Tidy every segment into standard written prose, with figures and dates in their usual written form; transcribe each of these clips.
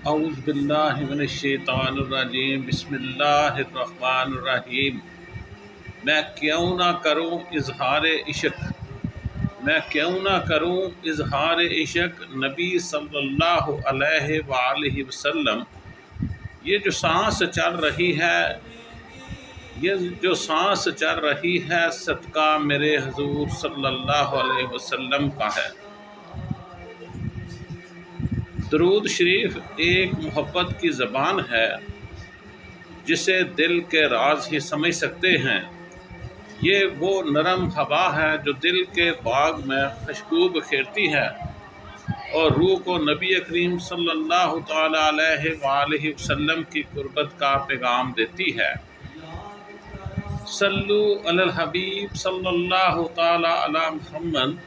اعوذ باللہ من الشیطان الرجیم بسم اللہ الرحمن الرحیم۔ میں کیوں نہ کروں اظہار عشق، میں کیوں نہ کروں اظہار عشق نبی صلی اللہ علیہ وآلہ وسلم۔ یہ جو سانس چل رہی ہے، یہ جو سانس چل رہی ہے صدقہ میرے حضور صلی اللہ علیہ وسلم کا ہے۔ درود شریف ایک محبت کی زبان ہے جسے دل کے راز ہی سمجھ سکتے ہیں۔ یہ وہ نرم ہوا ہے جو دل کے باغ میں خوشبو بکھیرتی ہے اور روح کو نبی کریم صلی اللہ تعالی علیہ وآلہ وسلم کی قربت کا پیغام دیتی ہے۔ صلو علی الحبیب صلی اللہ تعالی علی محمد۔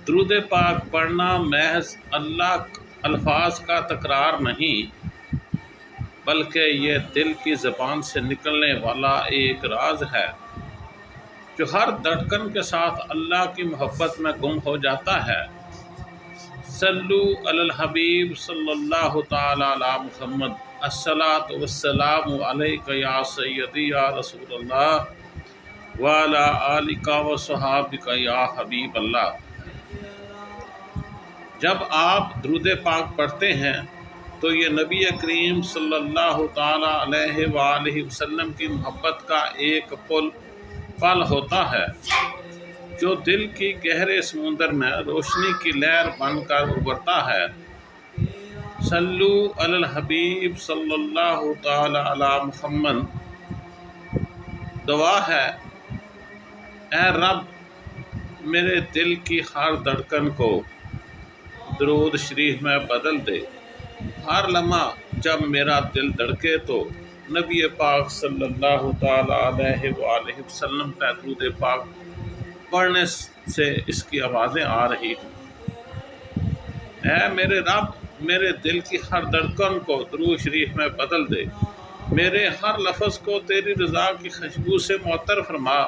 درود پاک پڑھنا محض اللہ الفاظ کا تکرار نہیں، بلکہ یہ دل کی زبان سے نکلنے والا ایک راز ہے جو ہر دھڑکن کے ساتھ اللہ کی محبت میں گم ہو جاتا ہے۔ صلو علی الحبیب صلی اللہ تعالی علی محمد۔ الصلاۃ والسلام علیک یا سیدی یا رسول اللہ وعلی آلک و صحابک یا حبیب اللہ۔ جب آپ درود پاک پڑھتے ہیں تو یہ نبی کریم صلی اللہ تعالی علیہ وآلہ وسلم کی محبت کا ایک پل ہوتا ہے جو دل کی گہرے سمندر میں روشنی کی لہر بن کر ابھرتا ہے۔ صلو علی الحبیب صلی اللہ تعالی علی محمد۔ دعا ہے، اے رب میرے دل کی ہر دھڑکن کو درود شریف میں بدل دے۔ ہر لمحہ جب میرا دل دھڑکے تو نبی پاک صلی اللہ تعالی علیہ وآلہ وسلم کا درود پاک پڑھنے سے اس کی آوازیں آ رہی ہوں۔ اے میرے رب میرے دل کی ہر دھڑکن کو درود شریف میں بدل دے، میرے ہر لفظ کو تیری رضا کی خوشبو سے معطر فرما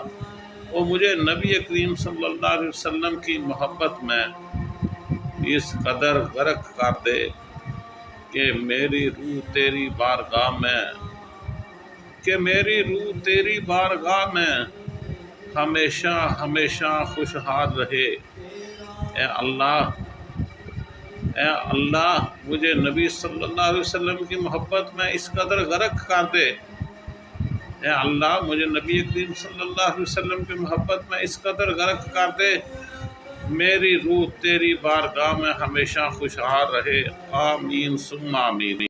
اور مجھے نبی کریم صلی اللہ علیہ وسلم کی محبت میں اس قدر غرق کر دے کہ میری روح تیری بارگاہ میں ہمیشہ ہمیشہ خوشحال رہے۔ اے اللہ مجھے نبی صلی اللہ علیہ وسلم کی محبت میں اس قدر غرق کر دے۔ اے اللہ مجھے نبی کریم صلی اللہ علیہ وسلم کی محبت میں اس قدر غرق کر دے میری روح تیری بارگاہ میں ہمیشہ خوشحال رہے۔ آمین ثم آمین۔